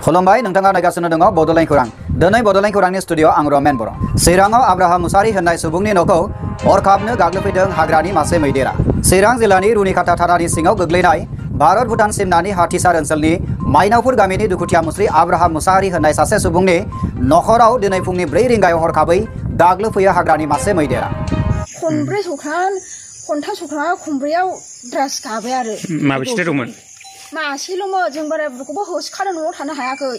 खुलुमबाय नोंथाङा नायगासिनो दङ बड'लेण्ड खौरां दिनै बड'लेण्ड खौरांनि स्टुडिअ आं रमेन बर' चिराङाव आब्राहाम मुसाहारि होननाय सुबुंनि न'खौ हरखाबनो गाग्लोबफैदों हाग्रानि मासे मैदेरा चिरां जिल्लानि रुनिखाता थानानि सिङाव गोग्लैनाय भारत भुटान सिमनानि हाथिसार ओनसोलनि माइनावपुर गामिनि दुखुथिया मुस्रि आब्राहाम मुसाहारि होननाय सासे सुबुंनि न'खराव दिनै फुंनि 4 रिंगायाव हरखाबै गाग्लोबफैयो हाग्रानि मासे मैदेरा खनब्रै सौख्रा खनब्रैयाव द्रास गाबाय आरो माबेसे दंमोन मासेल'मोन जों बारा बुरखौबो होसखानो न'आव थानो हायाखै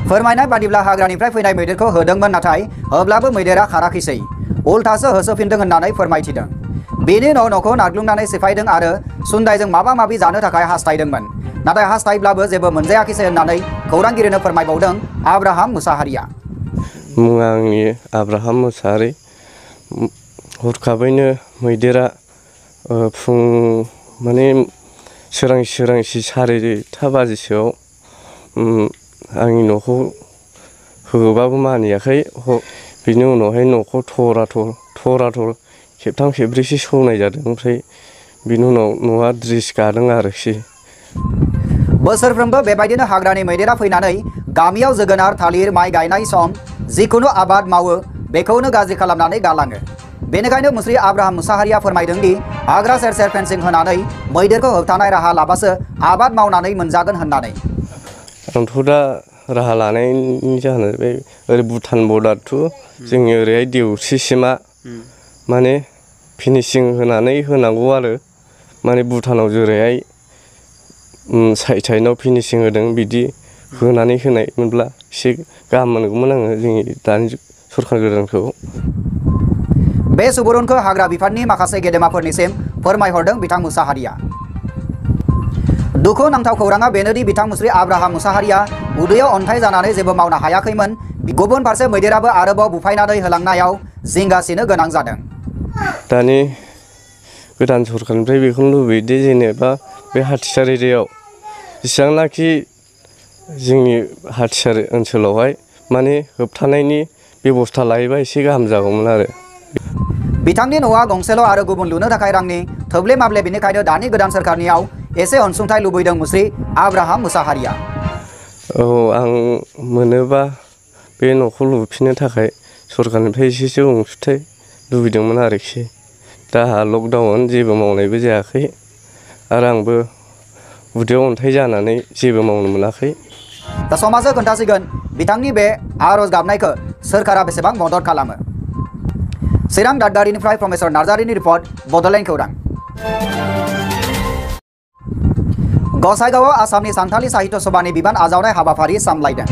फोरमायनाय बादिब्ला हाग्रानिफ्राय फैनाय मैदेरखौ होदोंमोन नाथाय होब्लाबो मैदेरा खाराखैसै उल्थासो होसोफिनदों होननानै फोरमायथिदों बेनि उनाव न'खौ नारग्लुंनानै सिफायदों आरो सुन्दायजों माबा माबि जानो थाखाय हास्थायदोंमोन नाथाय हास्थायब्लाबो जेबो मोनजायाखैसै होननानै खौरांगिरिनो फोरमायबावदों आब्राहाम मुसाहारिया मुङा आंनि आब्राहाम मुसाहारि हरखाबैनो मैदेरा फुं माने सोरांसि 4:30 बाजिसोआव आंनि न'खौ होबाबो मानियाखै बिनि उनावहाय न'खौ थराथर खेबथाम खेब्रैसो सौनाय जादों ओमफ्राय बिनि उनाव न'आ द्रिस गादों आरोखि बोसोरफ्रोमबो बेबायदिनो हाग्रानि मैदेरा फैनानै गामियाव जोगोनार थालिर माइ गायनाय सम जिखुनु आबाद मावो बेखौनो गाज्रि खालामनानै गालाङो बेनिखायनो मुस्रि आब्राहाम मुसाहारिया फोरमायदों दि हाग्रा सेर फेन्सिं होनानै मैदेरखौ होबथानाय राहा लाबासो आबाद मावनानै मोनजागोन होननानै आंथ' दा राहा लानायनि जाहोना बे ओरै भुटान बर्डार टु जोंनि ओरैहाय देवसिसिमा माने फिनिशिं होनानै होनांगौ आरो माने भुटानाव जेरैहाय साइडआव फिनिशिं होदों बिदि होनानै होनाय मोनब्ला एसे गाहाम मोनगौमोन आङो जोंनि दानि सरखार गोदानखौ बे सुबुरुनखौ हाग्रा बिफाननि माखासे गेदेमाफोरनिसिम फोरमायहरदों बिथां मुसाहारिया दुखु नांथाव खौराङा बेनोदि बिथां मुस्रि आब्राहाम मुसाहारिया उदैयाव अन्थाइ जानानै जेबो मावनो हायाखैमोन गुबुन फारसे मैदेराबो आरोबाव बुफायनानै होलांनायाव जिंगासिनो गोनां जादों दानि गोदान सरखारनिफ्राय बेखौनो लुबैदि जेनेबा बे हाथिसार एरियायाव जेसेबांनाखि जोंनि हाथिसार ओनसोलावहाय माने होबथानायनि बेबस्था लायोबा एसे गाहाम जागौमोन आरो बिथांनि न'आ गंसेल' आरो गुबुन लुनो थाखाय रांनि थोब्ले माब्ले बेनिखायनो दानि गोदान सरखारनियाव एसे अनसुंथाइ लुबैदों मुस्रि आब्राहाम मुसाहारिया औ आं मोनोबा बे न'खौ लुफिननो थाखाय सरखारनिफ्राय एसेसो अनसुंथाइ लुबैदोंमोन आरोखि दा लकडाउन जेबो मावनायबो जायाखै आरो आंबो उदैयाव अन्थाइ जानानै जेबो मावनो मोनाखै दा समाजआ खोन्थासिगोन बिथांनि बे आरज गाबनायखौ सोरखारा बेसेबां मदद खालामो चिरां दादगारिनिफ्राय प्रमेश्वर नार्जारिनि रिपर्ट बड'लेण्ड खौरां गसाइगावआव आसामनि सानथालि साहित्य सभानि बिबान आजावनाय हाबाफारि सामलायदों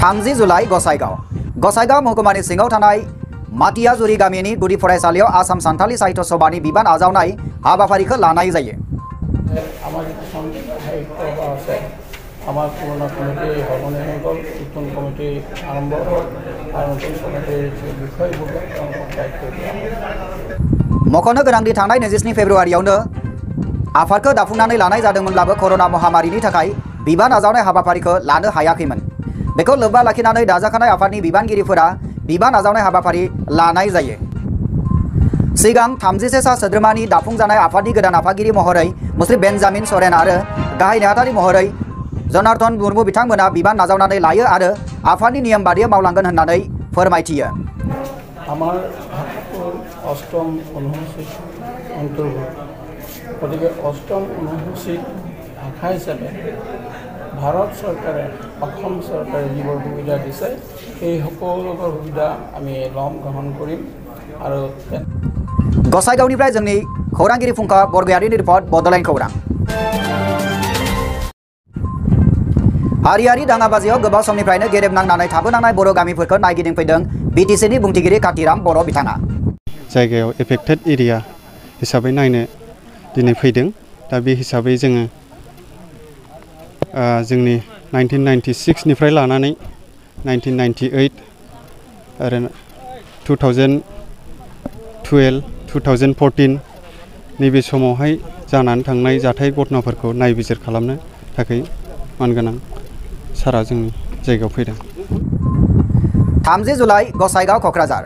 30 जुलाइ गसाइगाव महकुमानि सिङाव थानाय माटियाजुरि गामिनि गुदि फरायसालियाव आसाम सानथालि साहित्य सभानि बिबान आजावनाय हाबाफारिखौ लानाय जायो আমার পুরোনো কমিটি হারমোনিয়াম দল কীর্তন কমিটি আরম্ভ আর নতুন কমিটির বিষয়গুলো দায়িত্ব मख'नो गोनांदि थांनाय 29 फेब्रुवारियावनो आफादखौ दाफुंनानै लानाय जादोंमोनब्लाबो करोना महामारिनि थाखाय बिबान आजावनाय हाबाफारिखौ लानो हायाखैमोन बेखौ लोब्बा लाखिनानै दाजाखानाय आफादनि बिबानगिरिफोरा बिबान आजावनाय हाबाफारि लानाय जायो सिगां 30 सा सोद्रोमानि दाफुंजानाय आफादनि गोदान आफादगिरि महरै मुस्रि बेन्जामिन सरेन आरो गाहाय नेहाथारि महरै जनार्दन मुर्मु बिथांमोना बिबान नाजावनानै लायो आरो आफादनि नियम बादियै मावलांगोन होननानै फोरमायथियो আমার অষ্টম অনুসূচিত অন্তর্ভুক্ত গতিকে অষ্টম অনুসূচিত শাখা হিচাপে ভাৰত চৰকাৰে অসম চৰকাৰে যিবোৰ সুবিধা দিছে সেই সকলোবোৰ সুবিধা আমি গ্ৰহণ কৰিম আৰু गसाइगावनिफ्राय जोंनि खौरांगिरि फुंखा बरगयारिनि रिपर्ट बड'लेण्ड खौरां हारियारि दाङाबाजियाव गोबाव समनिफ्रायनो गेरेब नांनानै थाबोनांनाय बर' गामिफोरखौ नायगिदिंफैदों बिटिसिनि बुंथिगिरि कातिराम बर' बिथाङा जायगायाव एफेक्टेड एरिया हिसाबै नायनो दिनै फैदों दा बे हिसाबै जोङो जोंनि 1996 निफ्राय लानानै 1998 आरो 2012 2014 नैबे समावहाय जानानै थांनाय जाथाय घटनाफोरखौ नायबिजिर खालामनो थाखाय मानगोनां सारा जोंनि जायगायाव फैदों 30 जुलाइ गसाइगाव क'क्राझार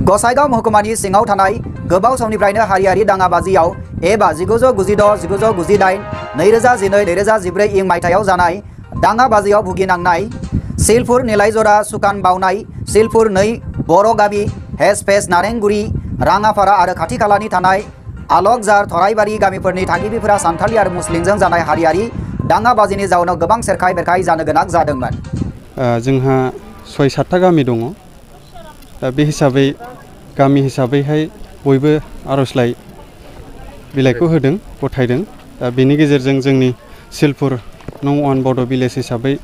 गसाइगाव महकुमानि सिङाव थानाय गोबाव समनिफ्रायनो हारियारि दाङाबाजियाव एबा 1996, 1998, 2012, 2014 इं मायथाइयाव जानाय दाङाबाजियाव भुगिनांनाय सिलपुर निलायजरा सुकान बावनाय सिलपुर 2 बर' गामि हेसपेस नारेंगुरि राङापारा आरो खाथि खालानि थानाय आलकजार थराइबारि गामिफोरनि थागिबिफोरा सानथालि आरो मुस्लिमजों जानाय हारियारि दाङाबाजिनि जाउनाव गोबां सेरखाय बेरखाय जानो गोनां जादोंमोन। जोंहा 6-7 गामि दङ। दा बे हिसाबै गामि हिसाबैहाय बयबो आर'जलाइ बिलाइखौ होदों, गथायदों। दा बेनि गेजेरजों जोंनि सिलपुर नं 1 बड' भिलेज हिसाबै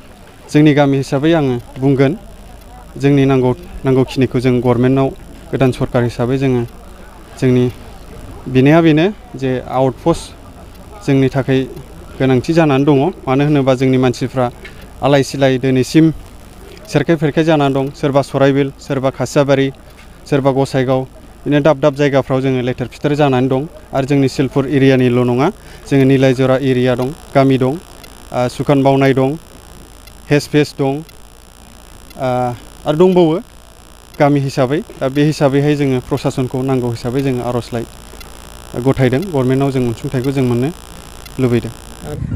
जोंनि गामि हिसाबै आङो बुंगोन जोंनि नांगौखिनिखौ जों गभर्नमेन्टआव गोदान सरकार हिसाबै जोंनि बिनाया बेनो जे आउटपस्ट जोंनि थाखाय गोनांथि जानानै दङ। मानो होनोबा जोंनि मानसिफ्रा आलाय सिलाय दिनैसिम सेरखाय फेरखाय जानानै दं। सोरबा सराइबिल, सोरबा खासियाबारि, सोरबा गसाइगाव, बिदिनो दाब दाब जायगाफ्राव जोङो लेथेर फिथेर जानानै दं। आरो जोंनि सिलपुर एरियानिल' नङा, जोङो निलायजरा एरिया दं, गामि दं, सुकान बावनाय दं, हेसपेस दं, आरो दंबावो गामि हिसाबै। दा बे हिसाबैहाय जोङो प्रसासनखौ नांगौ हिसाबै जोङो आर'जलाइ गथायदों। गभर्नमेन्टआव जों अनसुंथाइखौ जों मोननो लुबैदों।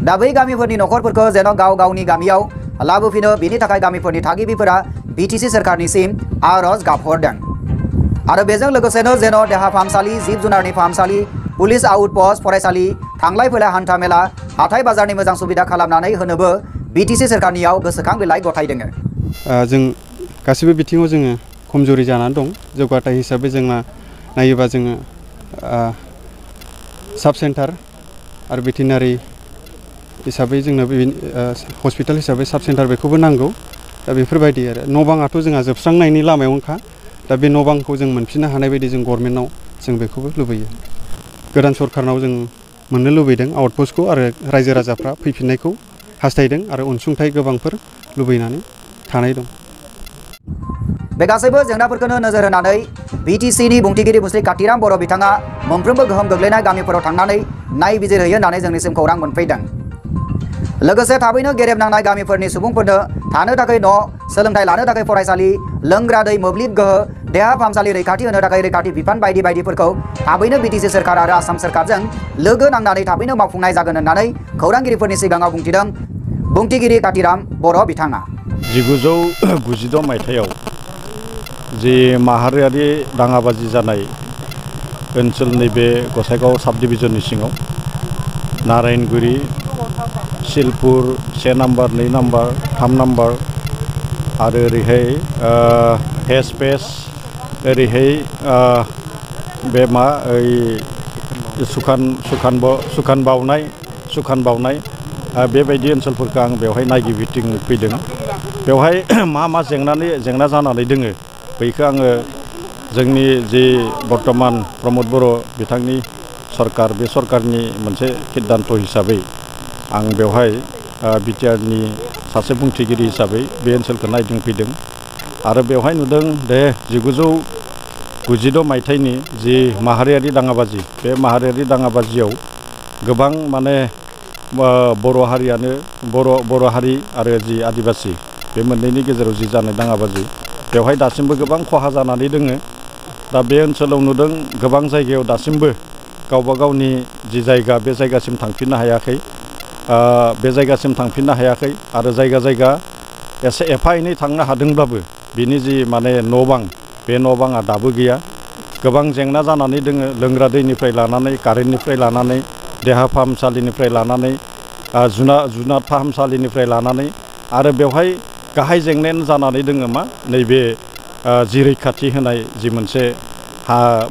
दा बै गामिफोरनि न'खरफोरखौ जेन' गाव गावनि गामियाव लाबोफिनो बेनि थाखाय गामिफोरनि थागिबिफोरा बिटिसि सोरखारनिसिम आर'ज गाबहरदों। आरो बेजों लोगोसेनो जेन' देहा फाहामसालि, जिब जुनारनि फाहामसालि, पुलिस आउटपस्ट, फरायसालि, थांलाय फैलाय हान्था मेला, हाथाय बाजारनि मोजां सुबिदा खालामनानै होनोबो बिटिसि सोरखारनियाव गोसोखां बिलाइ गथायदों। जों गासिबो बिथिङाव जोङो खमजुरि जानानै दं। जौगाथाय हिसाबै जोंना नायोबा जोङो साब सेन्टार आरो भेटेनारि हिसाबै जोंनो हस्पिटाल हिसाबै साब सेन्टार बेखौबो नांगौ। दा बेफोरबायदि आरो न' बाङाथ' जोंहा जोबस्रांनायनि लामायावनोखा। दा बे न' बांखौ जों मोनफिननो हानाय बायदि जों गभर्नमेन्टआव जों बेखौबो लुबैयो। गोदान सरकारनाव जों मोननो लुबैदों आउटपस्टखौ आरो रायजो राजाफ्रा फैफिननायखौ हास्थायदों आरो अनसुंथाइ गोबांफोर लुबैनानै थानाय दं। बे गासैबो जेंनाफोरखौनो नोजोर होनानै बिटिसिनि बुंथिगिरि मुस्रि कातिराम बर' बिथाङा मोनफ्रोमबो गोहोम गोग्लैनाय गामिफोराव थांनानै नायबिजिरहैयो होननानै जोंनिसिम खौरां मोनफैदों। लोगोसे थाबैनो गेरेब नांनाय गामिफोरनि सुबुंफोरनो थानो थाखाय न', सोलोंथाइ लानो थाखाय फरायसालि, लोंग्रा दै, मोब्लिब गोहो, देहा फाहामसालि रैखाथि होनो थाखाय रैखाथि बिफान बायदि बायदिफोरखौ थाबैनो बिटिसि सोरखार आरो आसाम सोरखारजों लोगो नांनानै थाबैनो मावफुंनाय जागोन होननानै खौरांगिरिफोरनि सिगाङाव बुंथिदों बुंथिगिरि कातिराम बर' बिथाङा। 1992 मायथाइयाव जि माहारियारि दाङाबाजि जानाय ओनसोल नैबे गसाइगाव साब डिभिजननि सिङाव नारायणगुरि, सिलपुर 1 नाम्बार, 2 नाम्बार, 3 नाम्बार आरो ओरैहाय हेसपेस, ओरैहाय बे मा सुकान बावनाय बेबायदि ओनसोलफोरखौ आं बेवहाय नायगिदिंनो फैदों। बेवहाय मा जेंना जानानै दोङो बैखौ आङो जोंनि जि बर्तमान प्रमद बर' बिथांनि सरकार, बे सरकारनि मोनसे सिद्धान्त हिसाबै आं बेवहाय बिटिआरनि सासे बुंथिगिरि हिसाबै बे ओनसोलखौ नायदिंफैदों। आरो बेवहाय नुदों दे 1992 मायथाइनि जि माहारियारि दाङाबाजि, बे माहारियारि दाङाबाजियाव गोबां माने बर' हारि आरो जि आदिबासि बे मोननैनि गेजेराव जि जानाय दाङाबाजि बेवहाय दासिमबो गोबां खहा जानानै दोङो। दा बे ओनसोलाव नुदों गोबां जायगायाव दासिमबो गावबा गावनि जि जायगा बे जायगासिम थांफिननो हायाखै। आरो जायगा एसे एफा एनै थांनो हादोंब्लाबो बिनि जि माने न' बां, बे न' बाङा दाबो गैया। गोबां जेंना जानानै दोङो, लोंग्रा दैनिफ्राय लानानै, कारेन्टनिफ्राय लानानै, देहा फाहामसालिनिफ्राय लानानै, जुनाद फाहामसालिनिफ्राय लानानै आरो बेवहाय गाहाय जेंनायानो जानानै दोङो मा नैबे जि रैखाथि होनाय जि मोनसे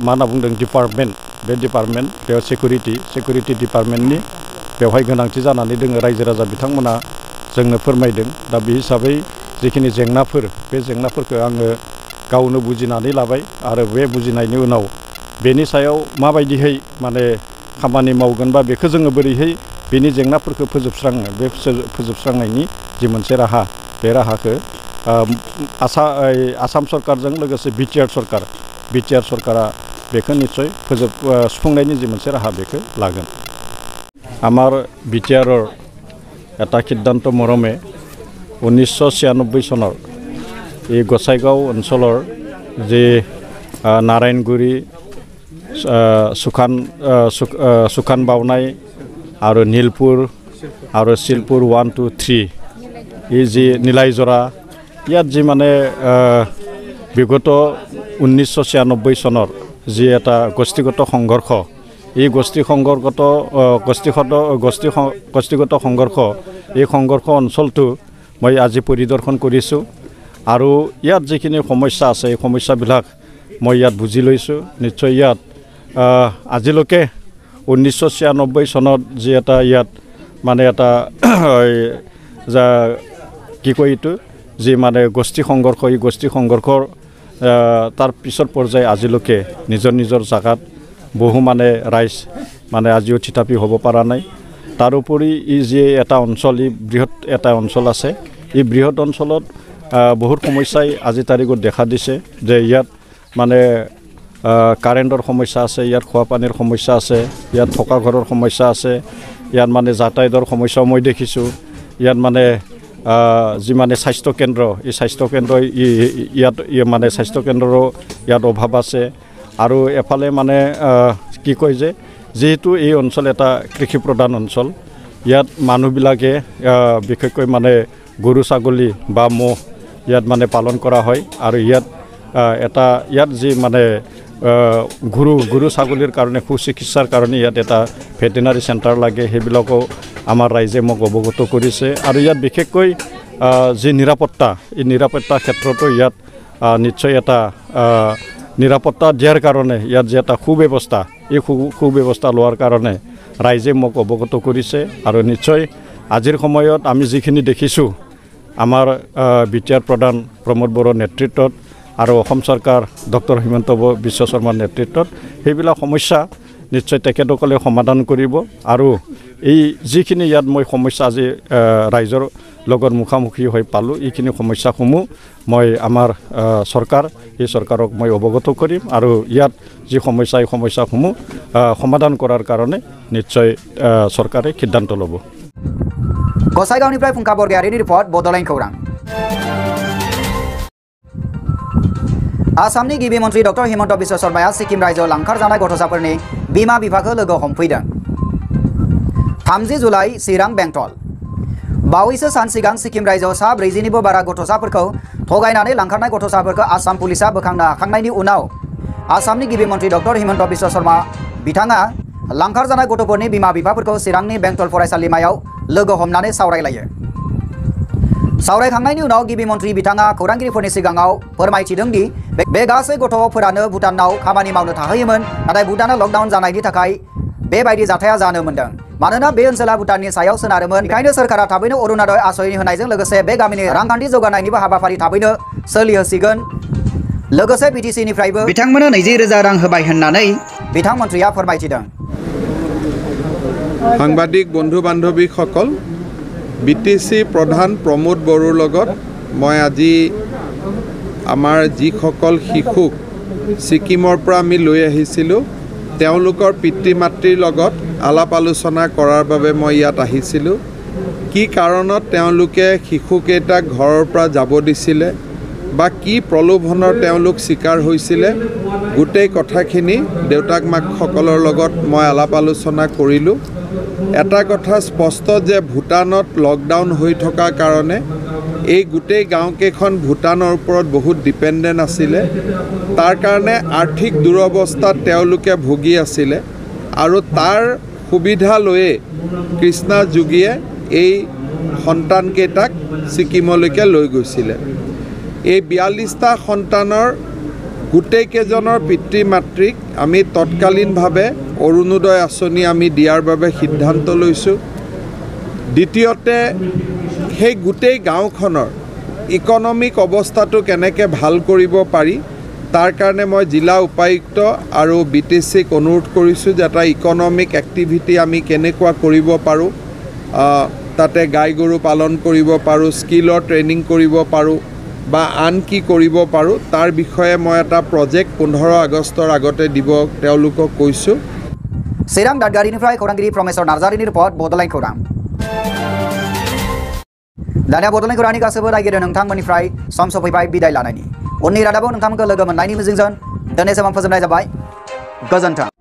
मा होनना बुंदों डिपार्टमेन्ट, बे डिपार्टमेन्ट बेयाव सिकिउरिटि डिपार्टमेन्टनि बेवहाय गोनांथि जानानै दोङो। रायजो राजा बिथांमोना जोंनो फोरमायदों। दा बे हिसाबै जिखिनि जेंनाफोर, बे जेंनाफोरखौ आङो गावनो बुजिनानै लाबाय आरो बे बुजिनायनि उनाव बेनि सायाव माबायदिहै माने खामानि मावगोन बा बेखौ जोङो बोरैहाय बेनि जेंनाफोरखौ फोजोबस्राङो, बे फोजोबस्रांनायनि जि मोनसे राहा, बे राहाखौ आसाम सरकारजों लोगोसे बिटिआर सरकारा बेखौ निस्सय सुफुंनायनि जि मोनसे राहा बेखौ लागोन। आमार बिटिआरर এটা সিদ্ধান্ত মৰমে 1996 চনৰ এই গোসাইগাঁও অঞ্চলৰ যে नारायणगुरि सुखान बावनाय आरो नीलपुर आरो शिलपुर 1 2 3 इ जी नीलायजरा ইয়াত जी माने विगत 1996 सनर जी एटा गोष्ठीगत संघर्ष এই गोष्ठीगत संघर्ष এই সংঘर्ষ অঞ্চলটো মই আজি পৰিদৰ্শন কৰিছো আৰু ইয়াত যিখিনি সমস্যা আছে এই সমস্যাবিলাক মই ইয়াত বুজি লৈছো নিশ্চয় ইয়াত আজিলৈকে 1996 সনত যি এটা ইয়াত মানে এটা যা কি কয় এইটো যি মানে গোষ্ঠী সংঘৰ্ষ এই গোষ্ঠী সংঘৰ্ষৰ তাৰ পিছৰ পৰ্যায় আজিলৈকে নিজৰ নিজৰ জাগাত বহু মানে ৰাইজ মানে আজিও থিতাপি হ'ব পৰা নাই তাৰোপৰি ই যে এটা অঞ্চল ই বৃহৎ এটা অঞ্চল আছে এই বৃহৎ অঞ্চলত বহুত সমস্যাই আজি তাৰিখত দেখা দিছে যে ইয়াত মানে কাৰেণ্টৰ সমস্যা আছে ইয়াত খোৱা পানীৰ সমস্যা আছে ইয়াত থকা ঘৰৰ সমস্যা আছে ইয়াত মানে যাতায়াতৰ সমস্যা মই দেখিছোঁ ইয়াত মানে যি মানে স্বাস্থ্য কেন্দ্ৰ এই স্বাস্থ্য কেন্দ্ৰ ইয়াত মানে স্বাস্থ্য কেন্দ্ৰৰো ইয়াত অভাৱ আছে আৰু এফালে মানে কি কয় যে যেহেতু এই অঞ্চল এটা কৃষি প্ৰধান অঞ্চল ইয়াত মানুহবিলাকে বিশেষকৈ মানে গৰু ছাগলী বা ম'হ ইয়াত মানে পালন কৰা হয় আৰু ইয়াত এটা ইয়াত যি মানে গৰু ছাগলীৰ কাৰণে সুচিকিৎসাৰ কাৰণে ইয়াত এটা ভেটেনাৰী চেণ্টাৰ লাগে সেইবিলাকো আমাৰ ৰাইজে মোক অৱগত কৰিছে আৰু ইয়াত বিশেষকৈ যি নিৰাপত্তা এই নিৰাপত্তা ক্ষেত্ৰতো ইয়াত নিশ্চয় এটা নিৰাপত্তা দিয়াৰ কাৰণে ইয়াত যে এটা সুব্যৱস্থা এই সুব্যৱস্থা লোৱাৰ কাৰণে ৰাইজে মোক অৱগত কৰিছে আৰু নিশ্চয় আজিৰ সময়ত আমি যিখিনি দেখিছোঁ আমাৰ বিটিআৰ প্ৰধান প্ৰমোদ বড়োৰ নেতৃত্বত আৰু অসম চৰকাৰ ডক্টৰ হিমন্ত বিশ্ব শৰ্মাৰ নেতৃত্বত সেইবিলাক সমস্যা নিশ্চয় তেখেতসকলে সমাধান কৰিব আৰু এই যিখিনি ইয়াত মই সমস্যা আজি ৰাইজৰ লগত মুখামুখি হৈ পালোঁ এইখিনি সমস্যাসমূহ মই আমাৰ চৰকাৰ এই চৰকাৰক মই অৱগত কৰিম আৰু ইয়াত যি সমস্যা এই সমস্যাসমূহ সমাধান কৰাৰ কাৰণে নিশ্চয় চৰকাৰে সিদ্ধান্ত ল'ব गसाइगावनिफ्राय फुंखा बरगयारिनि रिपर्ट बड'लेण्ड खौरां आसामनि गिबि मन्त्रि डक्टर हिमन्त बिश्व शर्माया सिक्किम रायजोआव लांखारजानाय गथ'साफोरनि बिमा बिफाखौ लोगो हमफैदों 30 जुलाइ चिरां बेंटल बावैसो सान सिगां सिक्किम रायजोआव सा 40 निबो बारा गथ'साफोरखौ थगायनानै लांखारनाय गथ'साफोरखौ आसाम पुलिसा बोखांनो हाखांनायनि उनाव आसामनि गिबि मन्त्रि डक्टर हिमन्त बिश्व शर्मा बिथाङा लांखारजानाय गथ'फोरनि बिमा बिफाफोरखौ चिरांनि बेंटल फरायसालिमायाव लोगो हमनानै सावरायलायो सावरायखांनायनि उनाव गिबि मन्त्रि बिथाङा खौरांगिरिफोरनि सिगाङाव फोरमायथिदों दि बे गासै गथ'फोरानो भुटानाव खामानि मावनो थाहैयोमोन नाथाय भुटाना लकडाउन जानायनि थाखाय बेबायदि जाथाया जानो मोनदों मानोना बे ओनसोला भुटाननि सायाव सोनारोमोन बेखायनो सरकारा थाबैनो अरुणोदय आश्रय होनायजों लोगोसे बे गामिनि रांखान्थि जौगानायनिबो हाबाफारि थाबैनो सोलिहोसिगोन लोगोसे बिटिसिनिफ्रायबो बिथांमोननो 20,000 रां होबाय होननानै बिथां मन्त्रिया फोरमायथिदों সাংবাদিক বন্ধু বান্ধৱীসকল বিটিসি প্ৰধান প্ৰমোদ বড়োৰ লগত মই আজি আমাৰ যিসকল শিশুক ছিকিমৰ পৰা আমি লৈ আহিছিলোঁ তেওঁলোকৰ পিতৃ মাতৃৰ লগত আলাপ আলোচনা কৰাৰ বাবে মই ইয়াত আহিছিলোঁ কি কাৰণত তেওঁলোকে শিশুকেইটাক ঘৰৰ পৰা যাব দিছিলে বা কি প্ৰলোভনৰ তেওঁলোক শিকাৰ হৈছিলে গোটেই কথাখিনি দেউতাক মাকসকলৰ লগত মই আলাপ আলোচনা কৰিলোঁ এটা কথা স্পষ্ট যে ভুটানত লকডাউন হৈ থকা কাৰণে এই গোটেই গাঁওকেইখন ভুটানৰ ওপৰত বহুত ডিপেণ্ডেণ্ট আছিলে তাৰ কাৰণে আৰ্থিক দুৰৱস্থাত তেওঁলোকে ভুগি আছিলে আৰু তাৰ সুবিধা লৈয়ে কৃষ্ণা যোগীয়ে এই সন্তানকেইটাক ছিকিমলৈকে লৈ গৈছিলে এই 42টা সন্তানৰ গোটেইকেইজনৰ পিতৃ মাতৃক আমি তৎকালীনভাৱে অৰুণোদয় আঁচনি আমি দিয়াৰ বাবে সিদ্ধান্ত লৈছোঁ দ্বিতীয়তে সেই গোটেই গাঁওখনৰ ইকনমিক অৱস্থাটো কেনেকৈ ভাল কৰিব পাৰি তাৰ কাৰণে মই জিলা উপায়ুক্ত আৰু বিটিচিক অনুৰোধ কৰিছোঁ যে এটা ইকনমিক এক্টিভিটি আমি কেনেকুৱা কৰিব পাৰোঁ তাতে গাই গৰু পালন কৰিব পাৰোঁ স্কিলৰ ট্ৰেইনিং কৰিব পাৰোঁ বা আন কি কৰিব পাৰোঁ তাৰ বিষয়ে মই এটা প্ৰজেক্ট 15 আগষ্টৰ আগতে দিব তেওঁলোকক কৈছোঁ चिरां दादगारिनिफ्राय खौरांगिरि प्रमेश्वर नार्जारिनि रिपर्ट बड'लेण्ड खौरां दानिया बड'लेण्ड खौरांनि गासैबो नायगिरि नोंथांमोननिफ्राय सम सफैबाय बिदाय लानायनि उननि रादाबाव नोंथांमोनखौ लोगो मोननायनि मिजिंजों दिनै समाव फोजोबनाय जाबाय गोजोन्थों।